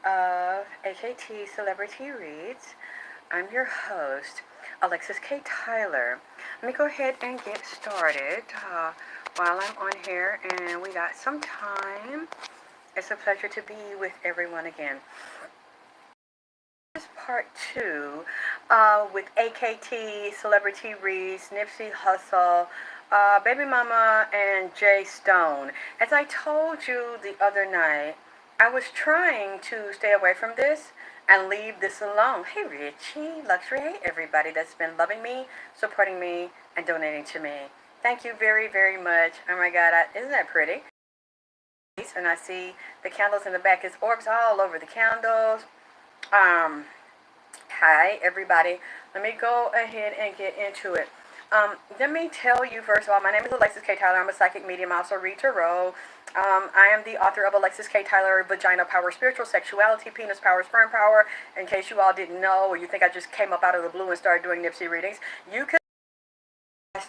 of AKT Celebrity Reads. I'm your host, Alexis K. Tyler. Let me go ahead and get started while I'm on here, and we got some time. It's a pleasure to be with everyone again. This is part two with AKT Celebrity Reads, Nipsey Hussle, Baby Mama, and Jstone. As I told you the other night, I was trying to stay away from this and leave this alone. Hey Richie, Luxury, hey everybody that's been loving me, supporting me, and donating to me. Thank you very, very much. Oh my God, isn't that pretty? And I see the candles in the back. It's orbs all over the candles. Hi everybody. Let me go ahead and get into it. Let me tell you first of all, my name is Alexis K. Tyler. I'm a psychic medium. I also read tarot. I am the author of Alexis K. Tyler, Vagina Power, Spiritual Sexuality, Penis Power, Sperm Power. In case you all didn't know, or you think I just came up out of the blue and started doing Nipsey readings, you can.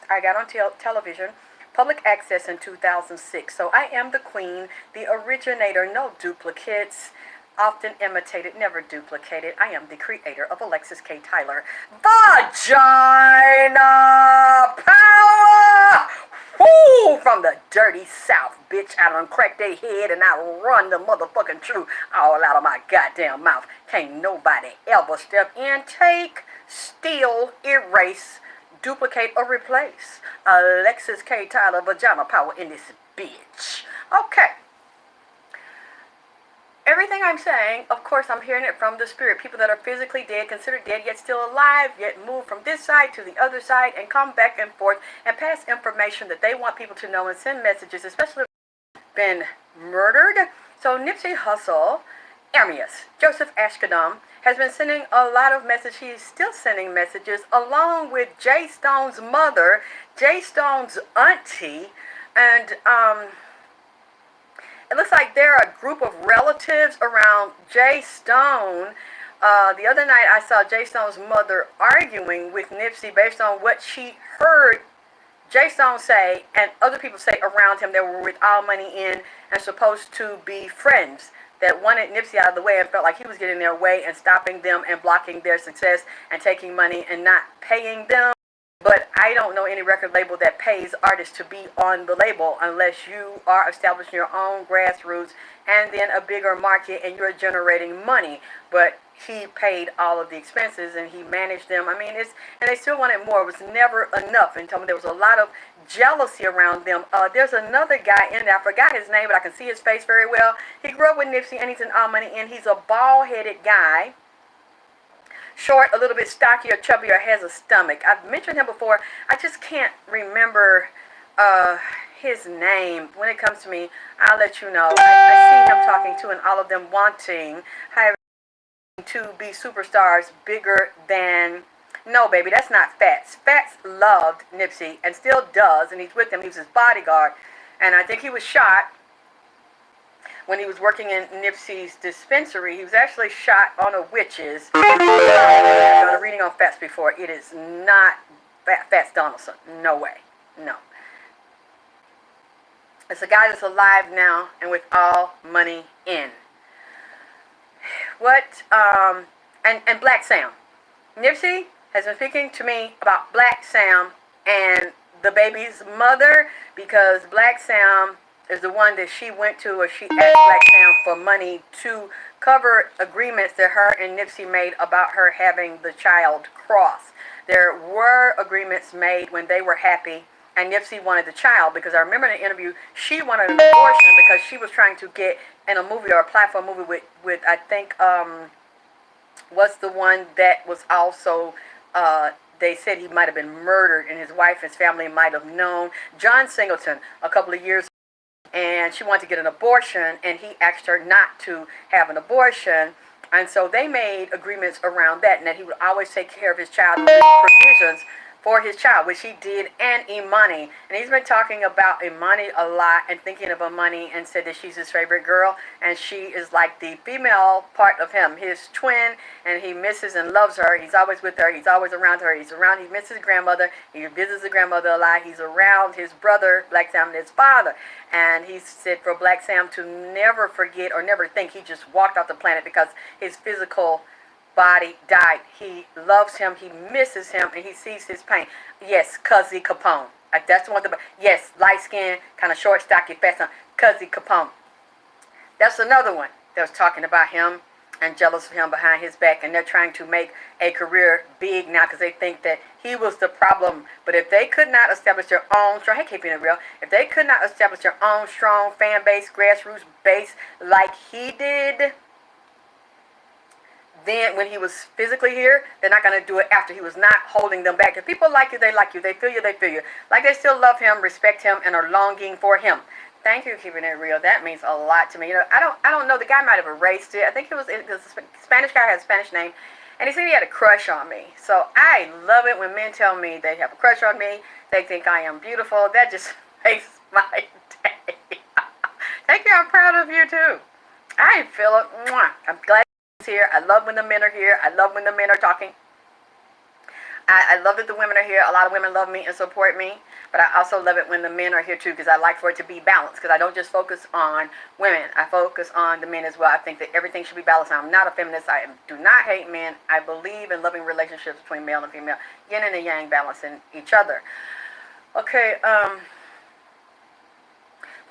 I got on television, public access in 2006. So I am the queen, the originator, no duplicates. Often imitated, never duplicated. I am the creator of Alexis K. Tyler. Vagina Power! Woo! From the dirty South, bitch. I done crack their head and I run the motherfucking truth all out of my goddamn mouth. Can't nobody ever step in, take, steal, erase, duplicate, or replace Alexis K. Tyler Vagina Power in this bitch. Okay. Everything I'm saying, of course, I'm hearing it from the spirit. People that are physically dead, considered dead, yet still alive, yet move from this side to the other side and come back and forth and pass information that they want people to know and send messages, especially if they've been murdered. So Nipsey Hussle, Amius, Joseph Ashkadam, has been sending a lot of messages. He's still sending messages along with Jstone's mother, Jstone's auntie, and it looks like there are a group of relatives around Jstone. The other night I saw Jstone's mother arguing with Nipsey based on what she heard Jstone say and other people say around him that were with all money in and supposed to be friends that wanted Nipsey out of the way and felt like he was getting their way and stopping them and blocking their success and taking money and not paying them. But I don't know any record label that pays artists to be on the label unless you are establishing your own grassroots and then a bigger market and you're generating money. But he paid all of the expenses and he managed them. I mean, and they still wanted more. It was never enough. And told me there was a lot of jealousy around them. There's another guy in there. I forgot his name, but I can see his face very well. He grew up with Nipsey and he's in All Money In. He's a bald-headed guy. Short, a little bit stockier, chubbier, has a stomach. I've mentioned him before. I just can't remember his name. When it comes to me, I'll let you know. I see him talking to and all of them wanting to be superstars bigger than... No, baby, that's not Fats. Fats loved Nipsey and still does, and he's with him. He was his bodyguard. And I think he was shot when he was working in Nipsey's dispensary. He was actually shot on a witch's. I've done a reading on Fats before. It is not Fats Donaldson. No way. No. It's a guy that's alive now and with all money in. What, and Blaccsam. Nipsey has been speaking to me about Blaccsam and the baby's mother because Blaccsam is the one that she went to, or she asked Blaccsam for money to cover agreements that her and Nipsey made about her having the child cross. There were agreements made when they were happy, and Nipsey wanted the child because I remember in the interview, she wanted an abortion because she was trying to get in a movie or apply for a movie with I think, was the one that was also, they said he might have been murdered and his wife and his family might have known. John Singleton, a couple of years, and she wanted to get an abortion, and he asked her not to have an abortion, and so they made agreements around that, and that he would always take care of his child with provisions for his child, which he did, and Imani. And he's been talking about Imani a lot and thinking of Imani, and said that she's his favorite girl, and she is like the female part of him, his twin, and he misses and loves her. He's always with her. He's always around her. He misses his grandmother. He visits his grandmother a lot. He's around his brother, Blaccsam, and his father. And he said for Blaccsam to never forget or never think he just walked off the planet because his physical body died. He loves him, he misses him, and he sees his pain. Yes, Cuzzy Capone. That's the one. Yes, light skin, kind of short, stocky, fat son, Cuzzy Capone. That's another one that was talking about him and jealous of him behind his back, and they're trying to make a career big now because they think that he was the problem. But if they could not establish their own strong, hey, keeping it real, if they could not establish their own strong fan base, grassroots base like he did, then when he was physically here, they're not going to do it after he was not holding them back. If people like you, they like you. They feel you, they feel you. Like they still love him, respect him, and are longing for him. Thank you for keeping it real. That means a lot to me. You know, I don't know. The guy might have erased it. I think the Spanish guy has a Spanish name, and he said he had a crush on me. So I love it when men tell me they have a crush on me. They think I am beautiful. That just makes my day. Thank you. I'm proud of you too. I feel it. Mwah. I'm glad here. I love when the men are here. I love when the men are talking. I love that the women are here. A lot of women love me and support me, but I also love it when the men are here too, because I like for it to be balanced, because I don't just focus on women. I focus on the men as well. I think that everything should be balanced. I'm not a feminist. I do not hate men. I believe in loving relationships between male and female, yin and yang, balancing each other. Okay, from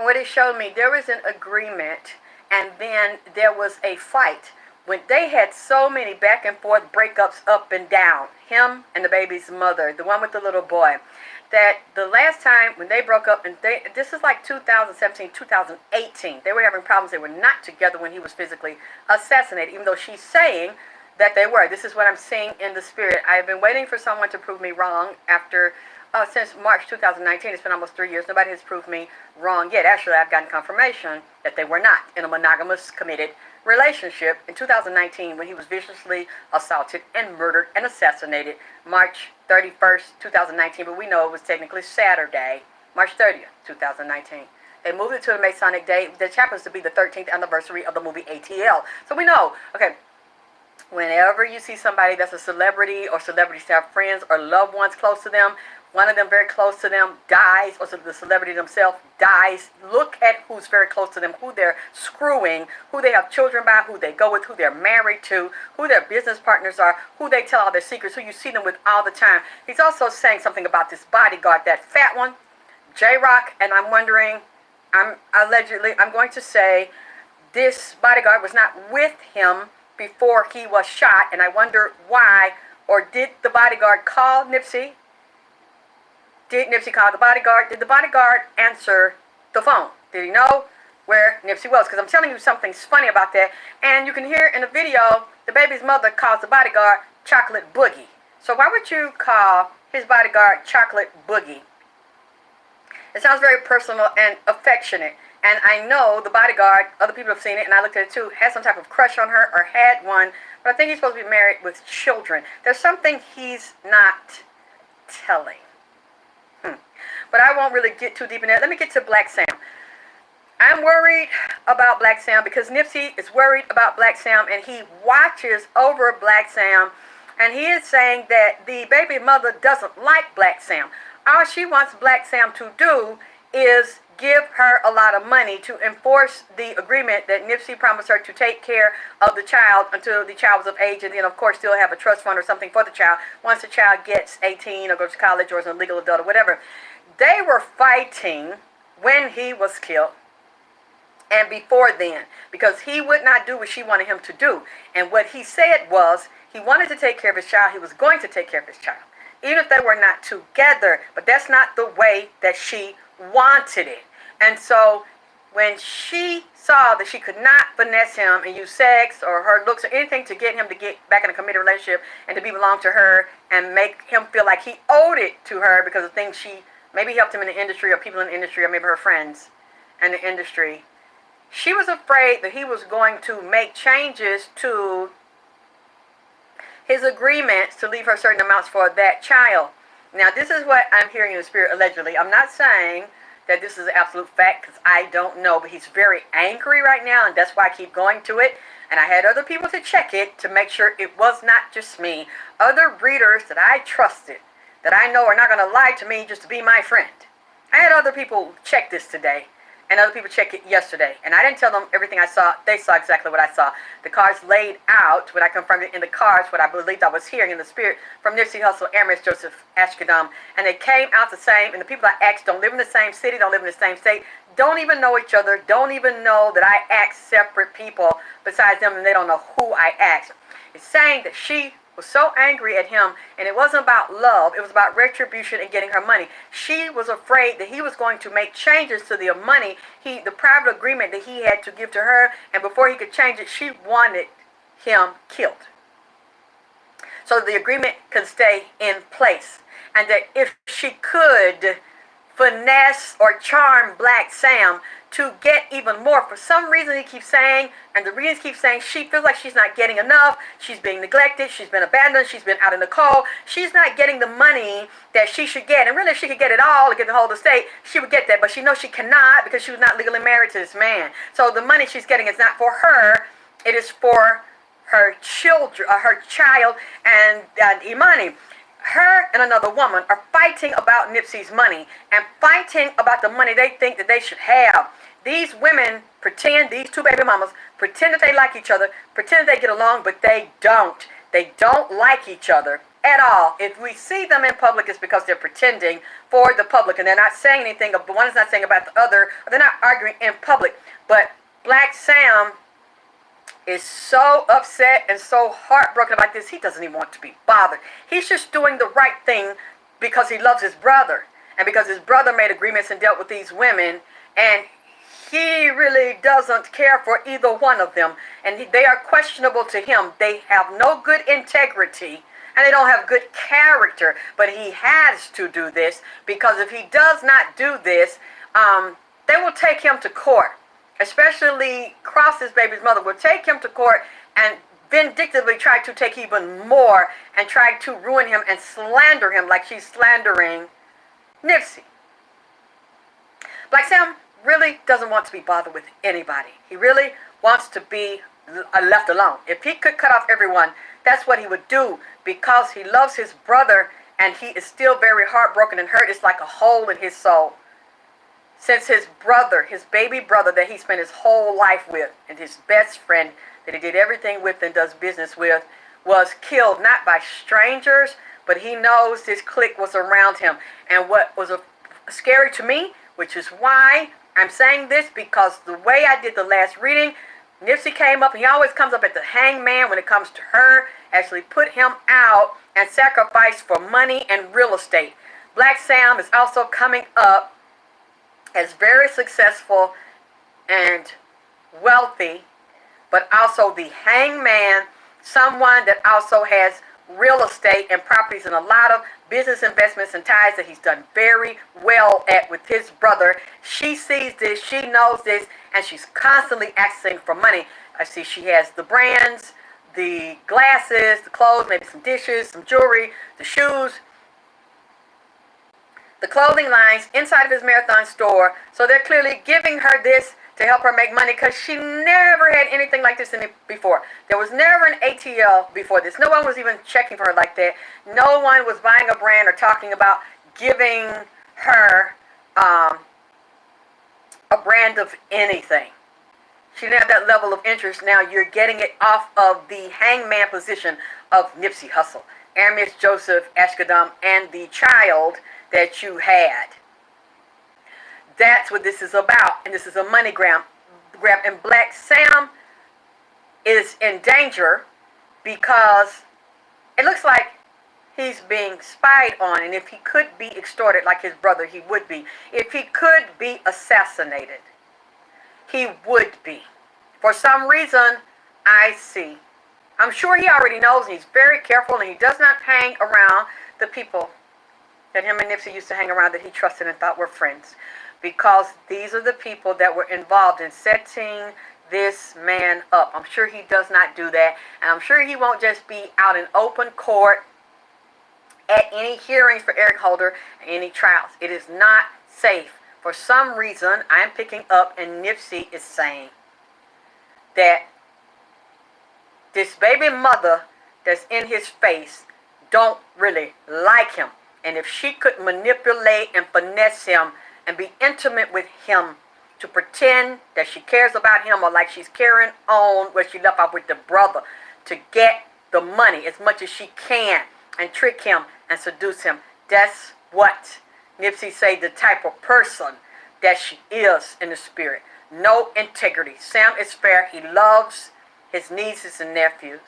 what it showed me, there was an agreement, and then there was a fight. When they had so many back and forth breakups up and down, him and the baby's mother, the one with the little boy, that the last time when they broke up, and this is like 2017, 2018, they were having problems. They were not together when he was physically assassinated, even though she's saying that they were. This is what I'm seeing in the spirit. I have been waiting for someone to prove me wrong after since March 2019. It's been almost 3 years. Nobody has proved me wrong yet. Actually, I've gotten confirmation that they were not in a monogamous, committed relationship in 2019 when he was viciously assaulted and murdered and assassinated March 31st, 2019. But we know it was technically Saturday, March 30th, 2019. They moved it to the Masonic day, which happens to be the 13th anniversary of the movie ATL. So we know, okay, whenever you see somebody that's a celebrity or celebrities have friends or loved ones close to them, one of them very close to them dies, or the celebrity themselves dies, look at who's very close to them, who they're screwing, who they have children by, who they go with, who they're married to, who their business partners are, who they tell all their secrets, who you see them with all the time. He's also saying something about this bodyguard, that fat one, J-Rock, and I'm wondering, I'm going to say this bodyguard was not with him before he was shot, and I wonder why. Or did the bodyguard call Nipsey? Did Nipsey call the bodyguard? Did the bodyguard answer the phone? Did he know where Nipsey was? Because I'm telling you something's funny about that. And you can hear in the video, the baby's mother calls the bodyguard Chocolate Boogie. So why would you call his bodyguard Chocolate Boogie? It sounds very personal and affectionate. And I know the bodyguard, other people have seen it, and I looked at it too, had some type of crush on her or had one. But I think he's supposed to be married with children. There's something he's not telling. But I won't really get too deep in that. Let me get to Blaccsam. I'm worried about Blaccsam because Nipsey is worried about Blaccsam, and he watches over Blaccsam, and he is saying that the baby mother doesn't like Blaccsam. All she wants Blaccsam to do is give her a lot of money to enforce the agreement that Nipsey promised her to take care of the child until the child was of age, and then of course still have a trust fund or something for the child once the child gets 18 or goes to college or is a legal adult or whatever. They were fighting when he was killed and before then, because he would not do what she wanted him to do. And what he said was he wanted to take care of his child. He was going to take care of his child, even if they were not together. But that's not the way that she wanted it. And so when she saw that she could not finesse him and use sex or her looks or anything to get him to get back in a committed relationship and to belong to her and make him feel like he owed it to her because of things she maybe helped him in the industry or people in the industry or maybe her friends in the industry, she was afraid that he was going to make changes to his agreements to leave her certain amounts for that child. Now, this is what I'm hearing in the spirit, allegedly. I'm not saying that this is an absolute fact because I don't know, but he's very angry right now, and that's why I keep going to it. And I had other people to check it to make sure it was not just me. Other readers that I trusted, that I know are not going to lie to me just to be my friend. I had other people check this today, and other people check it yesterday. And I didn't tell them everything I saw. They saw exactly what I saw. The cards laid out, when I confirmed it in the cards, what I believed I was hearing in the spirit from Nipsey Hussle, Amos, Joseph, Ashkadam. And they came out the same. And the people I asked don't live in the same city, don't live in the same state, don't even know each other, don't even know that I asked separate people besides them, and they don't know who I asked. It's saying that she was so angry at him, and it wasn't about love, it was about retribution and getting her money. She was afraid that he was going to make changes to the money, the private agreement that he had to give to her, and before he could change it, she wanted him killed. So the agreement could stay in place, and that if she could finesse or charm Blaccsam to get even more. For some reason he keeps saying, and the readings keep saying, she feels like she's not getting enough, she's being neglected, she's been abandoned, she's been out in the cold, she's not getting the money that she should get. And really if she could get it all to get the whole estate, she would get that, but she knows she cannot because she was not legally married to this man. So the money she's getting is not for her, it is for her children, her child, and Imani. Her and another woman are fighting about Nipsey's money and fighting about the money they think that they should have. These women pretend, these two baby mamas, pretend that they like each other, pretend that they get along, but they don't. They don't like each other at all. If we see them in public, it's because they're pretending for the public, and they're not saying anything. One is not saying about the other, or they're not arguing in public. But Blaccsam is so upset and so heartbroken about this, he doesn't even want to be bothered. He's just doing the right thing because he loves his brother, and because his brother made agreements and dealt with these women, and he really doesn't care for either one of them, and they are questionable to him. They have no good integrity, and they don't have good character, but he has to do this, because if he does not do this, they will take him to court. Especially Cross's baby's mother will take him to court and vindictively try to take even more and try to ruin him and slander him like she's slandering Nipsey. Blaccsam really doesn't want to be bothered with anybody. He really wants to be left alone. If he could cut off everyone, that's what he would do, because he loves his brother and he is still very heartbroken and hurt. It's like a hole in his soul. Since his brother, his baby brother that he spent his whole life with, and his best friend that he did everything with and does business with, was killed not by strangers, but he knows this clique was around him. And what was scary to me, which is why I'm saying this, because the way I did the last reading, Nipsey came up, and he always comes up at the hangman when it comes to her, actually put him out and sacrificed for money and real estate. Blaccsam is also coming up as very successful and wealthy, but also the hangman, someone that also has real estate and properties and a lot of business investments and ties that he's done very well at with his brother. She sees this, she knows this, and she's constantly asking for money. I see she has the brands, the glasses, the clothes, maybe some dishes, some jewelry, the shoes, the clothing lines inside of his marathon store. So they're clearly giving her this to help her make money, because she never had anything like this in it before. There was never an ATL before this. No one was even checking for her like that. No one was buying a brand or talking about giving her a brand of anything. She didn't have that level of interest. Now you're getting it off of the hangman position of Nipsey Hussle, Amos, Joseph, Ashkadam, and the child that you had. That's what this is about, and this is a money grab. And Blaccsam is in danger because it looks like he's being spied on, and if he could be extorted like his brother, he would be. If he could be assassinated, he would be. For some reason, I see. I'm sure he already knows, and he's very careful, and he does not hang around the people that him and Nipsey used to hang around, that he trusted and thought were friends. Because these are the people that were involved in setting this man up. I'm sure he does not do that. And I'm sure he won't just be out in open court at any hearings for Eric Holder, any trials. It is not safe. For some reason, I'm picking up, and Nipsey is saying that this baby mother that's in his face don't really like him. And if she could manipulate and finesse him and be intimate with him to pretend that she cares about him, or like she's carrying on where she left off with the brother, to get the money as much as she can and trick him and seduce him, that's what Nipsey say the type of person that she is in the spirit. No integrity. Sam is fair. He loves his nieces and nephews.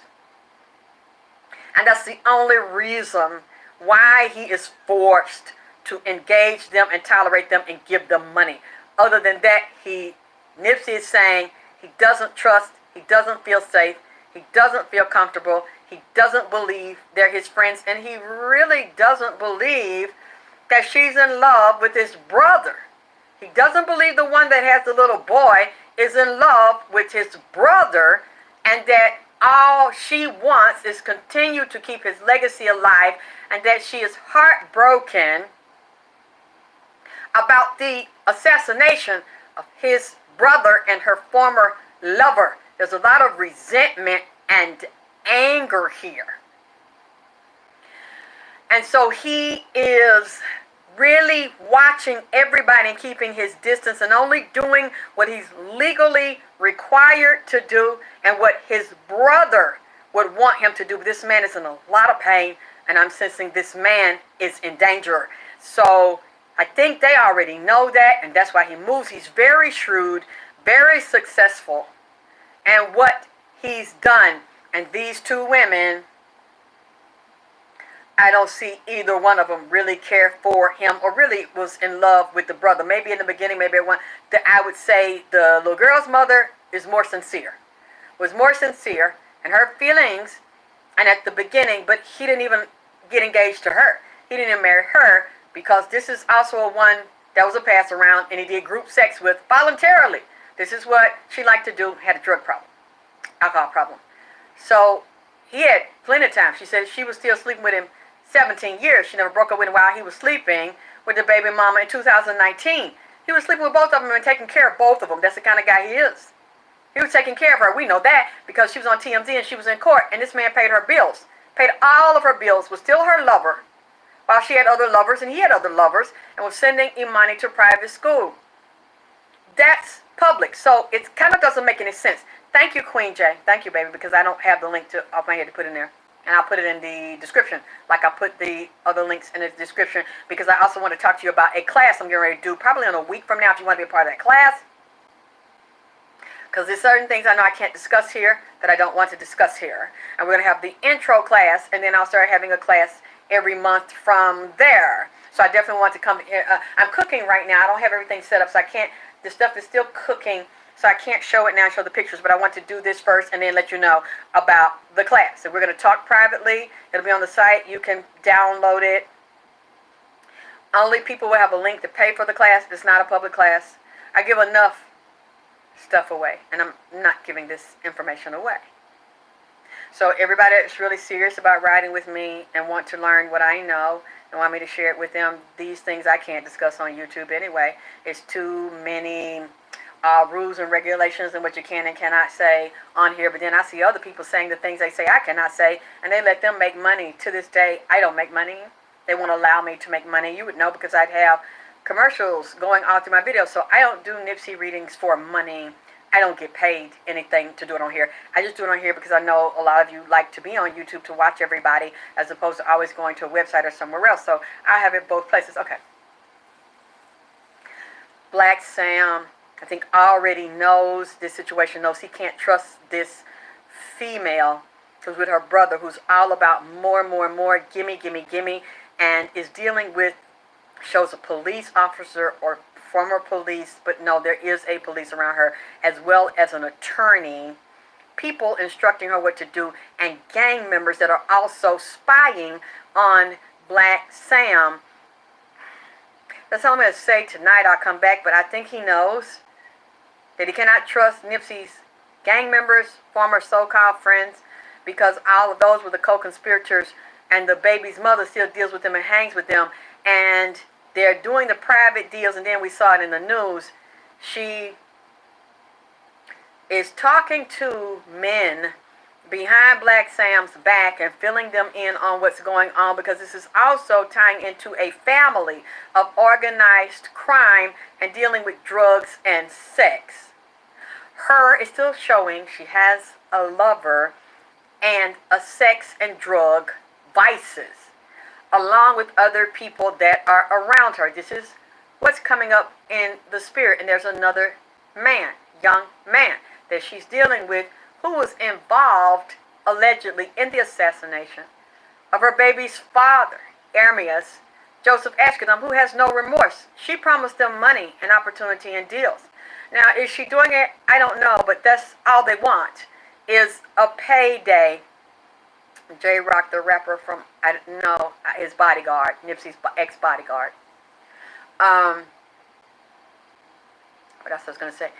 And that's the only reason why he is forced to engage them and tolerate them and give them money. Other than that, Nipsey is saying he doesn't trust, he doesn't feel safe, he doesn't feel comfortable, he doesn't believe they're his friends, and he really doesn't believe that she's in love with his brother. He doesn't believe the one that has the little boy is in love with his brother, and that all she wants is continue to keep his legacy alive, and that she is heartbroken about the assassination of his brother and her former lover. There's a lot of resentment and anger here. And so he is really watching everybody and keeping his distance and only doing what he's legally required to do and what his brother would want him to do. But this man is in a lot of pain, and I'm sensing this man is in danger. So I think they already know that, and that's why he moves. He's very shrewd, very successful. And what he's done, and these two women, I don't see either one of them really care for him or really was in love with the brother. Maybe in the beginning, maybe at one, that I would say the little girl's mother is more sincere. Was more sincere in her feelings and at the beginning, but he didn't even get engaged to her. He didn't even marry her, because this is also a one that was a pass around, and he did group sex with voluntarily. This is what she liked to do, had a drug problem, alcohol problem. So he had plenty of time. She said she was still sleeping with him 17 years. She never broke up with him while he was sleeping with the baby mama in 2019. He was sleeping with both of them and taking care of both of them. That's the kind of guy he is. He was taking care of her. We know that because she was on TMZ and she was in court, and this man paid her bills. Paid all of her bills, was still her lover, while she had other lovers and he had other lovers, and was sending Imani to private school. That's public. So it kind of doesn't make any sense. Thank you, Queen J. Thank you, baby, because I don't have the link to off my head to put in there. And I'll put it in the description, like I put the other links in the description, because I also want to talk to you about a class I'm getting ready to do probably in a week from now if you want to be a part of that class. Because there's certain things I know I can't discuss here that I don't want to discuss here. And we're going to have the intro class, and then I'll start having a class every month from there. So I definitely want to come here. I'm cooking right now. I don't have everything set up, so I can't. The stuff is still cooking, so I can't show it now and show the pictures, but I want to do this first and then let you know about the class. So we're going to talk privately. It'll be on the site. You can download it. Only people will have a link to pay for the class. It's not a public class. I give enough stuff away, and I'm not giving this information away. So everybody that's really serious about riding with me and want to learn what I know and want me to share it with them, these things I can't discuss on YouTube anyway. It's too many rules and regulations and what you can and cannot say on here. But then I see other people saying the things they say I cannot say, and they let them make money. To this day, I don't make money. They won't allow me to make money. You would know because I'd have commercials going all through my videos. So I don't do Nipsey readings for money. I don't get paid anything to do it on here. I just do it on here because I know a lot of you like to be on YouTube to watch everybody as opposed to always going to a website or somewhere else. So I have it both places. Okay. Blaccsam, I think, already knows this situation, knows he can't trust this female who's with her brother, who's all about more, gimme, gimme, gimme, and is dealing with, shows a police officer or former police, but no, there is a police around her, as well as an attorney, people instructing her what to do, and gang members that are also spying on Blaccsam. That's all I'm going to say tonight. I'll come back, but I think he knows that he cannot trust Nipsey's gang members, former so-called friends, because all of those were the co-conspirators and the baby's mother still deals with them and hangs with them, and they're doing the private deals, and then we saw it in the news. She is talking to men behind Blacksam's back and filling them in on what's going on, because this is also tying into a family of organized crime and dealing with drugs and sex. Her is still showing she has a lover and a sex and drug vices, along with other people that are around her. This is what's coming up in the spirit. And there's another man, young man, that she's dealing with, who was involved allegedly in the assassination of her baby's father, Ermias Joseph Ashkedum, who has no remorse. She promised them money and opportunity and deals. Now, is she doing it? I don't know, but that's all they want, is a payday. J-Rock, the rapper from, I don't know, his bodyguard, Nipsey's ex-bodyguard. What else I was going to say?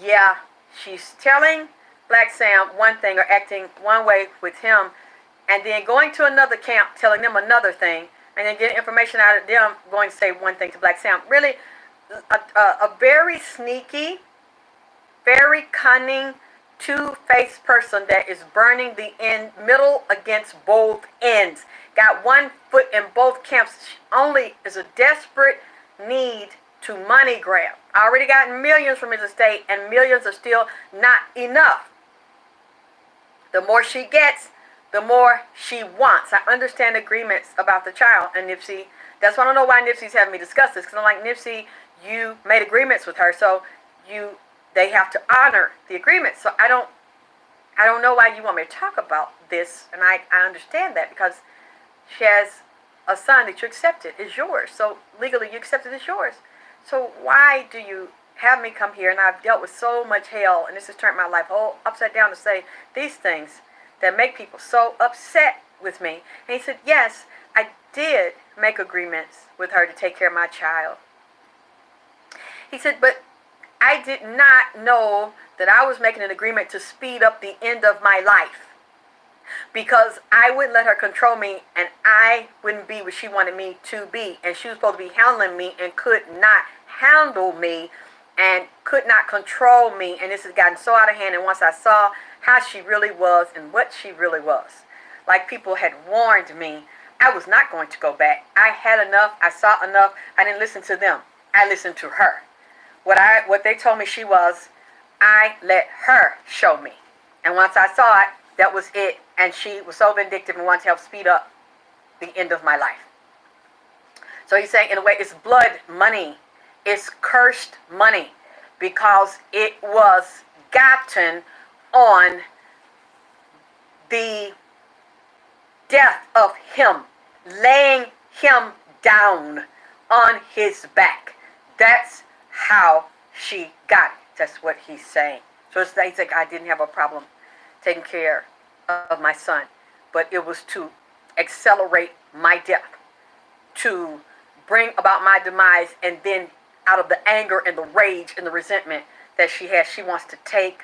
Yeah, she's telling Blaccsam one thing or acting one way with him, and then going to another camp telling them another thing, and then getting information out of them going to say one thing to Blaccsam. Really, a very sneaky, very cunning, two-faced person that is burning the end middle against both ends. Got one foot in both camps. She only is a desperate need to money grab. Already gotten millions from his estate, and millions are still not enough. The more she gets, the more she wants. I understand agreements about the child and Nipsey. That's why I don't know why Nipsey's having me discuss this, because I'm like, Nipsey, you made agreements with her, so they have to honor the agreement. So I don't know why you want me to talk about this, and I understand that, because she has a son that you accepted is yours. So legally you accepted is yours. So why do you have me come here? And I've dealt with so much hell, and this has turned my life all upside down to say these things that make people so upset with me. And he said, yes, I did make agreements with her to take care of my child. He said, but I did not know that I was making an agreement to speed up the end of my life, because I wouldn't let her control me, and I wouldn't be what she wanted me to be. And she was supposed to be handling me and could not handle me and could not control me. And this has gotten so out of hand. And once I saw how she really was and what she really was, like people had warned me, I was not going to go back. I had enough. I saw enough. I didn't listen to them. I listened to her. What they told me she was, I let her show me. And once I saw it, that was it. And she was so vindictive and wanted to help speed up the end of my life. So he's saying, in a way, it's blood money. It's cursed money, because it was gotten on the death of him, laying him down on his back. That's how she got it. That's what he's saying. So it's like, I didn't have a problem taking care of my son, but it was to accelerate my death, to bring about my demise, and then out of the anger and the rage and the resentment that she has, she wants to take,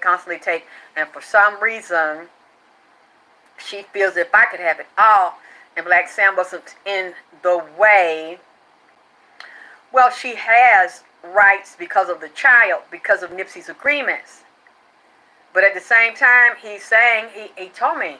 constantly take. And for some reason, she feels if I could have it all, and Blaccsam wasn't in the way. Well, she has rights because of the child, because of Nipsey's agreements. But at the same time, he's saying, he told me,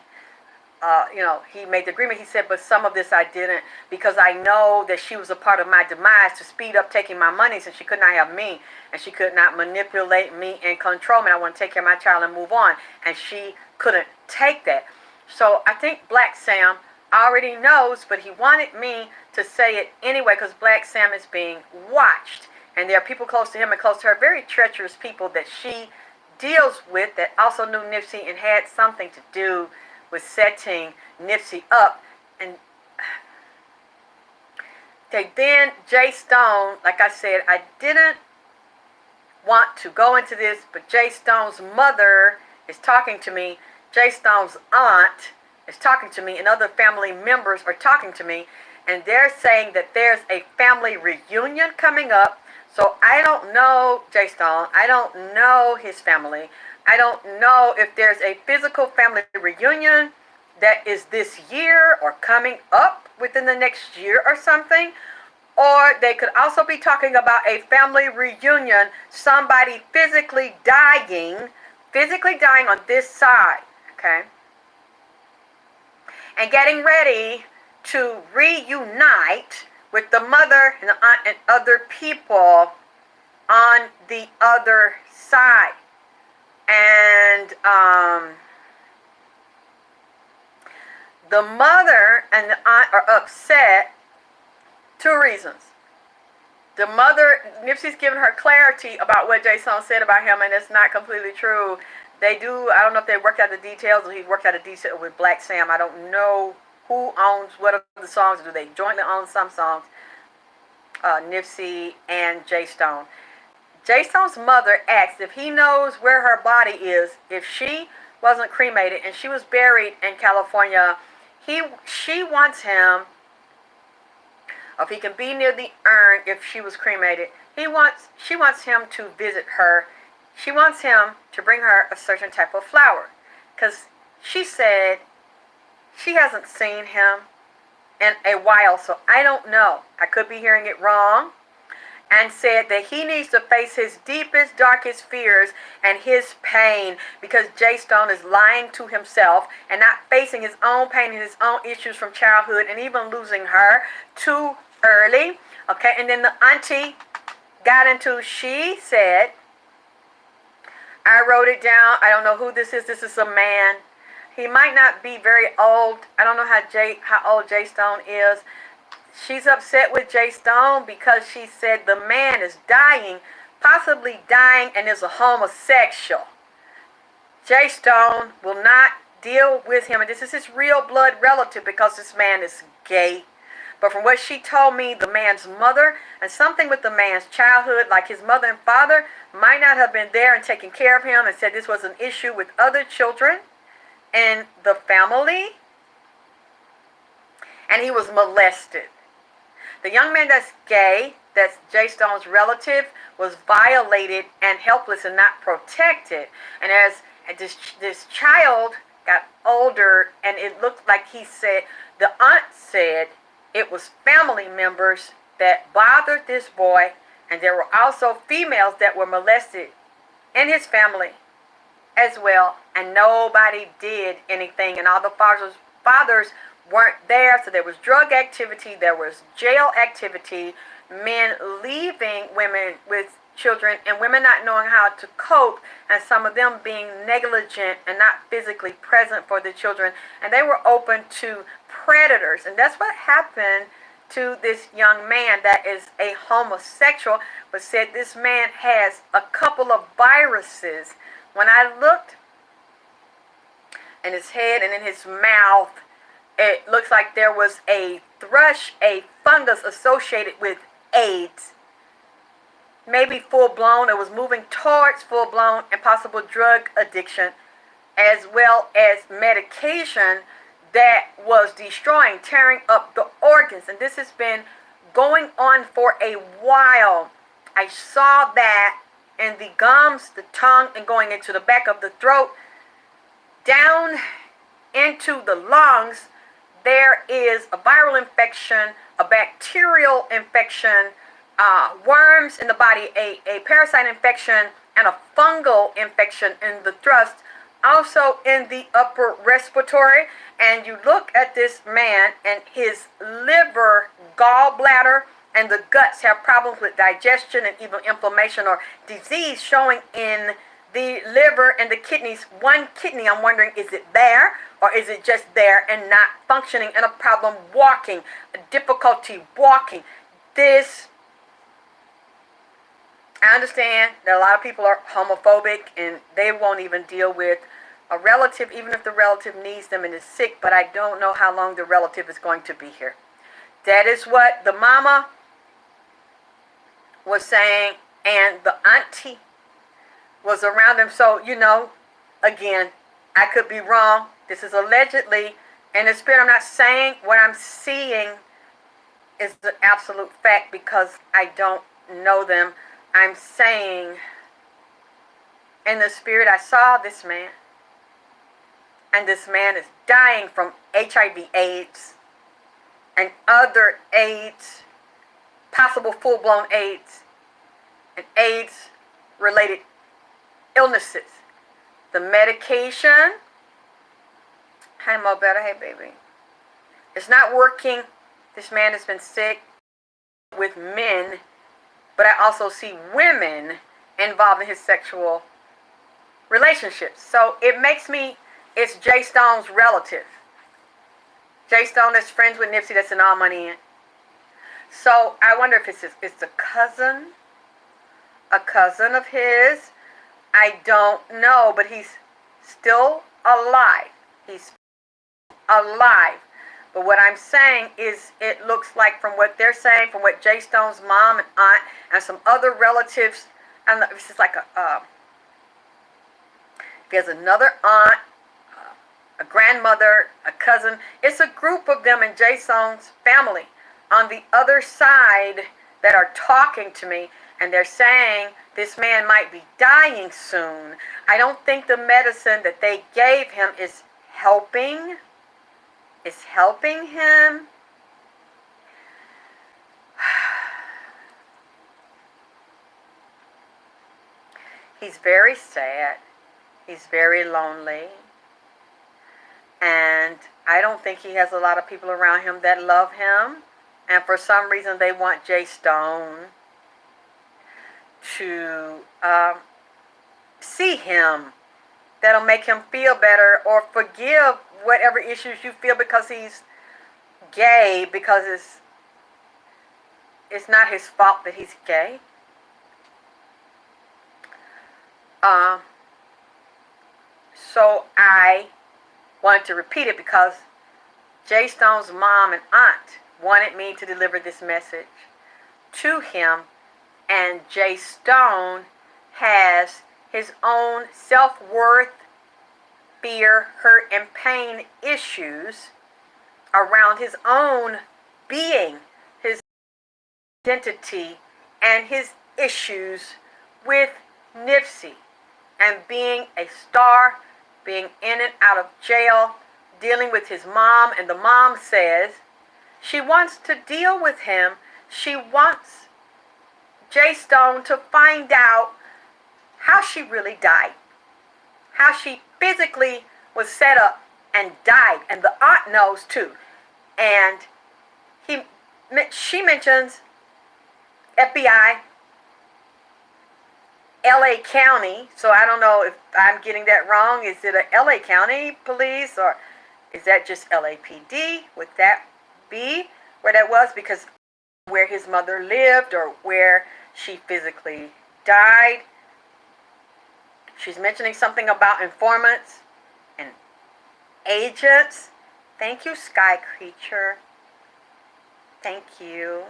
he made the agreement. He said, but some of this I didn't, because I know that she was a part of my demise to speed up taking my money, since she could not have me, and she could not manipulate me and control me. I want to take care of my child and move on, and she couldn't take that. So I think Blaccsam already knows, but he wanted me to say it anyway, because Blaccsam is being watched, and there are people close to him and close to her, very treacherous people that she deals with, that also knew Nipsey and had something to do with setting Nipsey up. And then Jstone, like I said, I didn't want to go into this, but Jstone's mother is talking to me. Jstone's aunt is talking to me, and other family members are talking to me, and they're saying that there's a family reunion coming up. So I don't know Jstone. I don't know his family. I don't know if there's a physical family reunion that is this year or coming up within the next year or something. Or they could also be talking about a family reunion, somebody physically dying on this side, okay? And getting ready to reunite with the mother and the aunt and other people on the other side. And the mother and the aunt are upset. Two reasons. The mother, Nipsey's giving her clarity about what Jstone said about him, and it's not completely true. They do, I don't know if they worked out the details or he worked out the details with Blaccsam. I don't know who owns what of the songs. Do they jointly own some songs? Nipsey and Jstone. Jstone's mother asked if he knows where her body is. If she wasn't cremated and she was buried in California, she wants him, if he can be near the urn if she was cremated, she wants him to visit her. She wants him to bring her a certain type of flower. Because she said she hasn't seen him in a while, so I don't know. I could be hearing it wrong. And said that he needs to face his deepest, darkest fears and his pain, because Jstone is lying to himself and not facing his own pain and his own issues from childhood and even losing her too early. Okay, and then the auntie got into, she said, I wrote it down. I don't know who this is. This is a man. He might not be very old. I don't know how old Jstone is. She's upset with Jstone because she said the man is dying, possibly dying, and is a homosexual. Jstone will not deal with him, and this is his real blood relative because this man is gay. But from what she told me, the man's mother and something with the man's childhood, like his mother and father, might not have been there and taking care of him, and said this was an issue with other children in the family, and he was molested. The young man that's gay, that's Jstone's relative, was violated and helpless and not protected. And as this child got older, and it looked like he said, the aunt said it was family members that bothered this boy, and there were also females that were molested in his family as well, and nobody did anything, and all the fathers weren't there. So there was drug activity, there was jail activity, men leaving women with children, and women not knowing how to cope, and some of them being negligent and not physically present for the children, and they were open to predators. And that's what happened to this young man that is a homosexual, but said this man has a couple of viruses. When I looked in his head and in his mouth, it looks like there was a thrush, a fungus associated with AIDS. Maybe full-blown. It was moving towards full-blown and possible drug addiction, as well as medication that was destroying, tearing up the organs. And this has been going on for a while. I saw that in the gums, the tongue, and going into the back of the throat, down into the lungs. There is a viral infection, a bacterial infection, worms in the body, a parasite infection, and a fungal infection in the thrust, also in the upper respiratory. And you look at this man, and his liver, gallbladder, and the guts have problems with digestion and even inflammation or disease showing in the liver and the kidneys. One kidney, I'm wondering, is it there or is it just there and not functioning, and a problem walking, a difficulty walking? This, I understand that a lot of people are homophobic and they won't even deal with a relative, even if the relative needs them and is sick, but I don't know how long the relative is going to be here. That is what the mama was saying, and the auntie was around him. So, again, I could be wrong. This is allegedly in the spirit. I'm not saying what I'm seeing is the absolute fact because I don't know them. I'm saying in the spirit I saw this man and this man is dying from HIV AIDS and other AIDS, possible full-blown AIDS, and AIDS-related illnesses. The medication, hey Mo better, hey baby, it's not working. This man has been sick with men, but I also see women involved in his sexual relationships. So it makes me, it's Jstone's relative. Jstone is friends with Nipsey, that's in All Money In. So I wonder if it's a cousin of his. I don't know, but he's still alive. He's alive. But what I'm saying is, it looks like from what they're saying, from what Jstone's mom and aunt and some other relatives, I don't know, it's just like if he has another aunt, a grandmother, a cousin, it's a group of them in Jstone's family on the other side that are talking to me, and they're saying this man might be dying soon. I don't think the medicine that they gave him is helping. Is helping him. He's very sad. He's very lonely. And I don't think he has a lot of people around him that love him. And for some reason they want Jstone to see him. That'll make him feel better, or forgive whatever issues you feel because he's gay, because it's not his fault that he's gay. So I wanted to repeat it because Jstone's mom and aunt wanted me to deliver this message to him, and Jstone has his own self-worth, fear, hurt, and pain issues around his own being, his identity, and his issues with Nipsey and being a star, being in and out of jail, dealing with his mom. And the mom says she wants to deal with him. She wants Jstone to find out how she really died, how she physically was set up and died, and the aunt knows too. And she mentions FBI, LA County, so I don't know if I'm getting that wrong. Is it a LA County police, or is that just LAPD? Would that be where that was? Because where his mother lived or where she physically died. She's mentioning something about informants and agents. Thank you, Sky Creature. Thank you.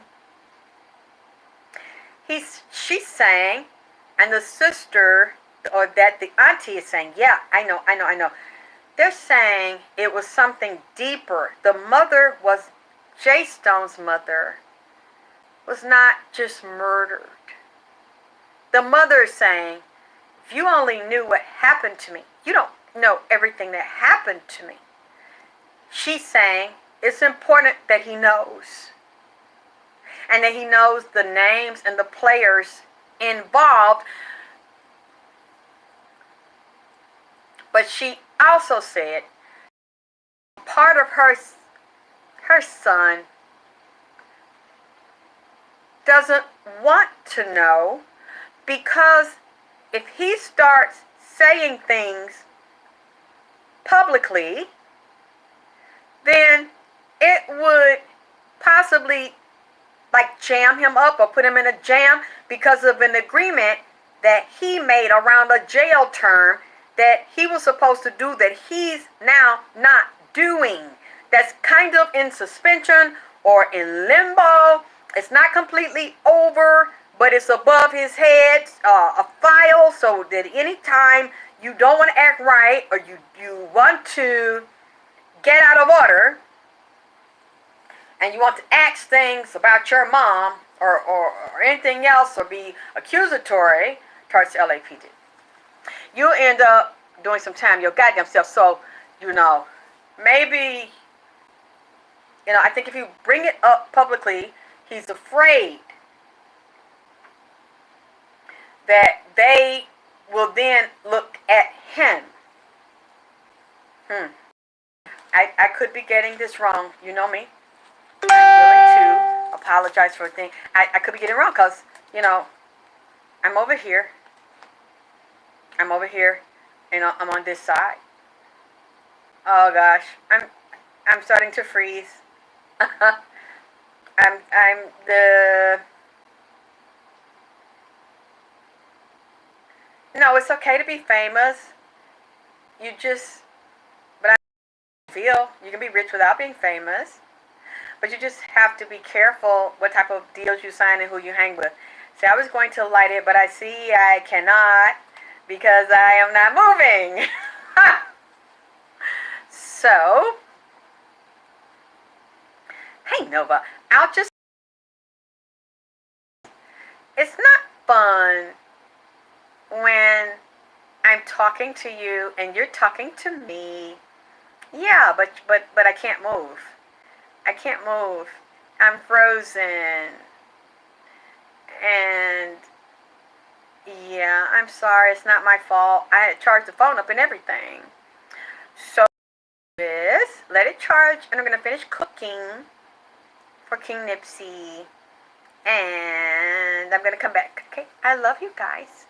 She's saying, and the sister, or that the auntie is saying, yeah, I know. They're saying it was something deeper. The mother was, Jstone's mother, was not just murdered. The mother is saying, if you only knew what happened to me, you don't know everything that happened to me. She's saying it's important that he knows. And that he knows the names and the players involved. But she also said part of her son doesn't want to know, because if he starts saying things publicly, then it would possibly like jam him up or put him in a jam because of an agreement that he made around a jail term that he was supposed to do that he's now not doing. That's kind of in suspension or in limbo. It's not completely over, but it's above his head, a file, so that anytime you don't want to act right or you want to get out of order and you want to ask things about your mom or anything else or be accusatory towards LAPD, you end up doing some time your goddamn self. So you know, maybe, you know, I think if you bring it up publicly, he's afraid that they will then look at him. I could be getting this wrong. You know me. I'm willing to apologize for a thing. I could be getting it wrong because, you know, I'm over here. I'm over here. And I'm on this side. Oh gosh. I'm starting to freeze. I'm the No, it's okay to be famous. You just but I feel you can be rich without being famous. But you just have to be careful what type of deals you sign and who you hang with. See, I was going to light it, but I see I cannot because I am not moving. So, hey Nova, I'll just, it's not fun when I'm talking to you and you're talking to me. Yeah, but I can't move. I can't move. I'm frozen. And yeah, I'm sorry. It's not my fault. I had charged the phone up and everything. So this, let it charge, and I'm gonna finish cooking for King Nipsey. And I'm gonna come back. Okay, I love you guys.